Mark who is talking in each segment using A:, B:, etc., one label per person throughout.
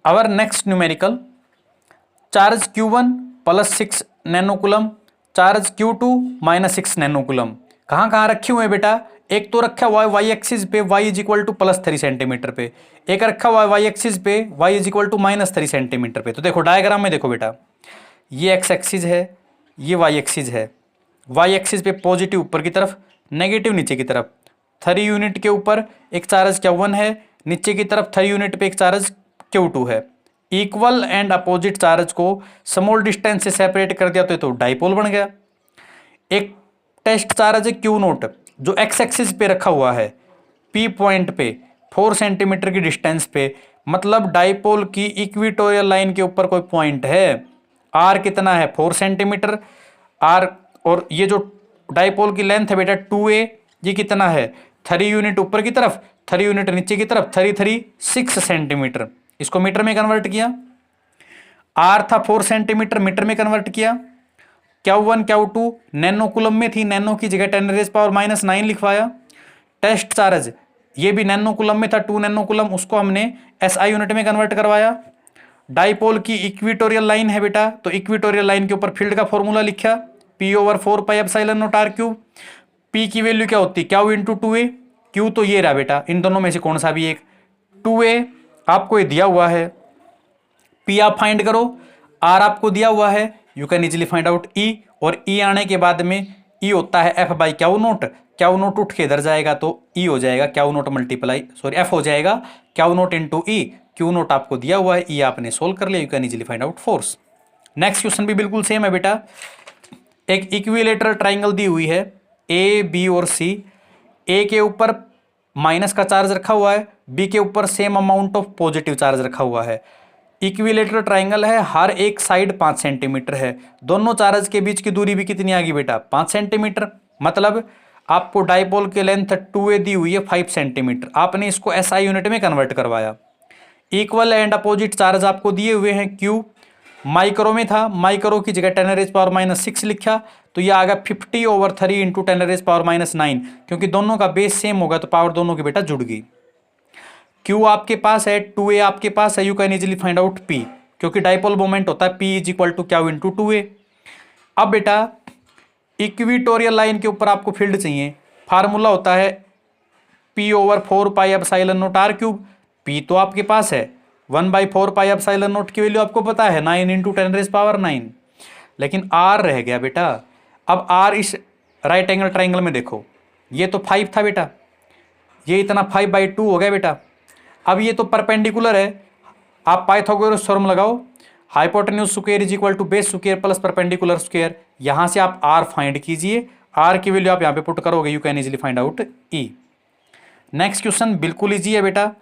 A: Our next numerical, charge Q1 plus 6 nanocoulomb, charge Q2 minus 6 nanocoulomb. कहाँ कहाँ रखे हुए हैं बेटा? एक तो रखा हुआ है वाई एक्सिस पे y is equal to plus 3 centimetre पे, एक रखा हुआ है वाई एक्सिस पे y is equal to minus 3 centimetre पे। तो देखो डायग्राम में देखो बेटा, ये एक्स एक्सिस है, ये वाई एक्सिस है। वाई एक्सिस पे पॉजिटिव ऊपर की तरफ, नेगेटिव नीचे की तरफ। 3 यूनिट के ऊपर एक चार्ज Q1 है, नीचे की तरफ 3 यूनिट पे एक चार्ज Q2 है। इक्वल एंड अपोजिट चार्ज को स्मॉल डिस्टेंस से सेपरेट कर दिया तो डाइपोल बन गया। एक टेस्ट चार्ज है Q0 जो एक्स एक्सिस पे रखा हुआ है, P पॉइंट पे 4 सेंटीमीटर की डिस्टेंस पे, मतलब डाइपोल की इक्विटोरियल लाइन के ऊपर कोई पॉइंट है। R कितना है? 4 सेंटीमीटर R, और ये जो डाइपोल की लेंथ है बेटा 2a, ये कितना है? 3 यूनिट ऊपर की तरफ, 3 यूनिट नीचे की तरफ, 6 सेंटीमीटर। इसको मीटर में कन्वर्ट किया, R था 4 सेंटीमीटर, मीटर में कन्वर्ट किया। Q1 Q2 नैनोकुलम में थी, नैनो की जगह 10⁻⁹ लिखवाया। टेस्ट चार्ज ये भी नैनोकुलम में था, 2 नैनोकुलम, उसको हमने SI यूनिट में कन्वर्ट करवाया। डाइपोल की इक्विटोरियल लाइन है बेटा, तो इक्विटोरियल लाइन के ऊपर फील्ड का फॉर्मूला लिखा, P/4πε0r3। P की वैल्यू क्या होती है? Q into 2a। Q तो ये रहा बेटा, इन दोनों में से कौन सा भी एक। 2a आपको ये दिया हुआ है, P आप फाइंड करो, R आपको दिया हुआ है, you can easily find out E, और E आने के बाद में E होता है F/Q0। Q0 उठ के इधर जाएगा तो E हो जाएगा Q0 मल्टीप्लाई, सॉरी F हो जाएगा Q0 इंटू E। Q0 आपको दिया हुआ है, E आपने सोल्व कर लिया, you can easily find out force. Next question भी बिल्कुल सेम है बेटा। एक इक्विलेटरल ट्राइंगल दी हुई है A, B और C। A के ऊपर माइनस का चार्ज रखा हुआ है, B के ऊपर same amount of positive charge रखा हुआ है। इक्विलेटरल ट्राइंगल है, हर एक साइड 5 सेंटीमीटर है। दोनों चार्ज के बीच की दूरी भी कितनी आ गई बेटा? 5 सेंटीमीटर। मतलब आपको डाइपोल की लेंथ 2a दी हुई है 5 सेंटीमीटर, आपने इसको SI यूनिट में कन्वर्ट करवाया। इक्वल एंड अपोजिट चार्ज आपको दिए हुए हैं Q, माइक्रो में था, माइक्रो की जगह 10⁻⁻6 लिखा, तो ये आ गया 50/3 इंटू 10⁻⁹, क्योंकि दोनों का बेस सेम होगा तो पावर दोनों की बेटा जुड़ गई। Q आपके पास है, 2a आपके पास है, you can easily find out P, क्योंकि डाइपोल मोमेंट होता है P is equal to Q into 2a। अब बेटा इक्विटोरियल लाइन के ऊपर आपको फील्ड चाहिए, फार्मूला होता है P/4πε0r3। P तो आपके पास है, 1/4πε0 की वैल्यू आपको पता है 9 इंटू 10⁻⁹, लेकिन R रह गया बेटा। अब R इस राइट एंगल ट्राइंगल में देखो, ये तो 5 था बेटा, ये इतना 5/2 हो गया बेटा। अब ये तो परपेंडिकुलर है, आप पाइथागोरस थ्योरम लगाओ, hypotenuse square is equal to base square plus perpendicular square. यहां से आप R फाइंड कीजिए, R की वैल्यू आप यहां पे पुट करोगे, you can easily find out E। Next question बिल्कुल इजी है बेटा।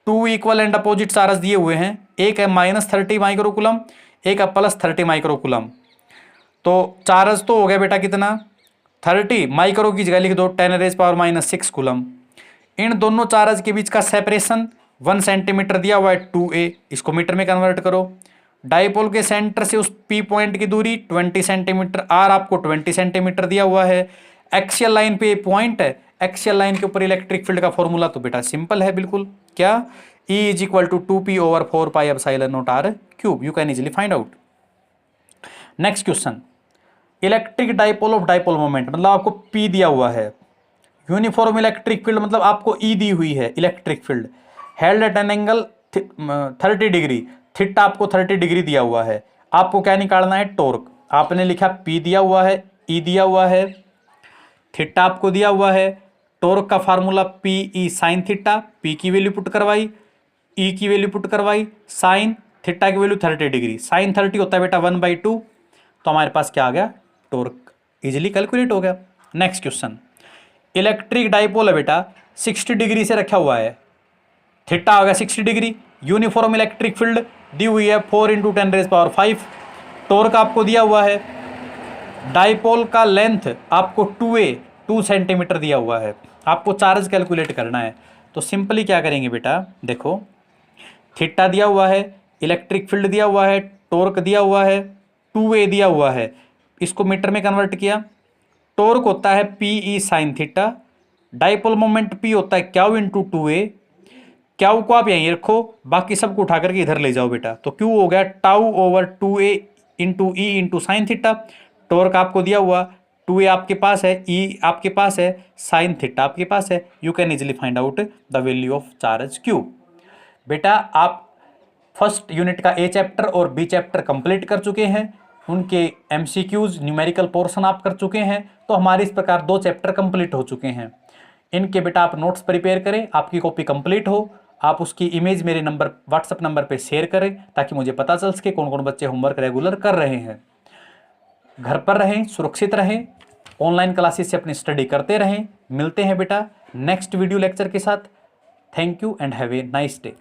A: 2 इक्वल एंड अपोजिट चार्ज दिए हुए हैं, एक है -30 माइक्रोकुलम, एक है +30 माइक्रोकुलम। तो चार्ज तो हो गया बेटा कितना? 30, माइक्रो की जगह लिख दो 10⁻⁻6 कूलम। इन दोनों चार्ज के बीच का सेपरेशन 1 सेंटीमीटर दिया हुआ है 2a, इसको मीटर में कन्वर्ट करो। डाइपोल के सेंटर से उस P पॉइंट की दूरी 20 सेंटीमीटर, R आपको 20 सेंटीमीटर दिया हुआ है। एक्सियल लाइन पे पॉइंट है, एक्सियल लाइन के ऊपर इलेक्ट्रिक फील्ड का फॉर्मूला तो बेटा सिंपल है बिल्कुल, क्या? E is equal to 2p/4πε0r3, you can easily find out. Next question, electric dipole of dipole moment, मतलब आपको P दिया हुआ है। यूनिफॉर्म इलेक्ट्रिक फील्ड, मतलब आपको E दी हुई है electric field, held at an angle 30 degree, theta आपको 30 डिग्री दिया हुआ है। आपको क्या निकालना है? टॉर्क। आपने लिखा P दिया हुआ है, E दिया हुआ है, थीटा आपको दिया हुआ है। टॉर्क का formula PE sine theta, P की वैल्यू पुट करवाई, E की वैल्यू पुट करवाई, साइन थीटा की वैल्यू 30 डिग्री, साइन 30 होता है बेटा 1/2, तो हमारे पास क्या आ गया? टॉर्क इजिली कैलकुलेट हो गया। नेक्स्ट क्वेश्चन, इलेक्ट्रिक डाइपोल है बेटा, 60 डिग्री से रखा हुआ है, थीटा आ गया 60 डिग्री। यूनिफॉर्म इलेक्ट्रिक फील्ड दी हुई है 4 इंटू 10⁵। टॉर्क आपको दिया हुआ है, डाइपोल का लेंथ आपको 2a 2 सेंटीमीटर दिया हुआ है, आपको चार्ज कैलकुलेट करना है। तो सिंपली क्या करेंगे बेटा, देखो थीटा दिया हुआ है, इलेक्ट्रिक फील्ड दिया हुआ है, टॉर्क दिया हुआ है, 2a दिया हुआ है, इसको मीटर में कन्वर्ट किया। टॉर्क होता है PE sine theta, dipole moment P होता है Q इंटू 2a, क्यू को आप यहीं रखो, बाकी सबको उठा करके इधर ले जाओ बेटा। तो क्यू हो गया tau over 2a into E into sine theta. Torque आपको दिया हुआ 2a आपके पास है, ई आपके पास है, साइन थीटा आपके पास है। You can easily find out the value of charge Q. बेटा आप फर्स्ट यूनिट का ए चैप्टर और बी चैप्टर कंप्लीट कर चुके हैं, उनके एमसीक्यूज न्यूमेरिकल पोर्शन आप कर चुके हैं। तो हमारे इस प्रकार 2 चैप्टर कंप्लीट हो चुके हैं। इनके बेटा आप नोट्स प्रिपेयर करें, आपकी कॉपी कंप्लीट हो, आप उसकी इमेज मेरे नंबर व्हाट्सएप नंबर पे शेयर करें ताकि मुझे पता चल सके कौन कौन बच्चे होमवर्क रेगुलर कर रहे हैं। घर पर रहें, सुरक्षित रहें, ऑनलाइन क्लासेस से अपनी स्टडी करते रहें। मिलते हैं बेटा नेक्स्ट वीडियो लेक्चर के साथ। Thank you and have a nice day.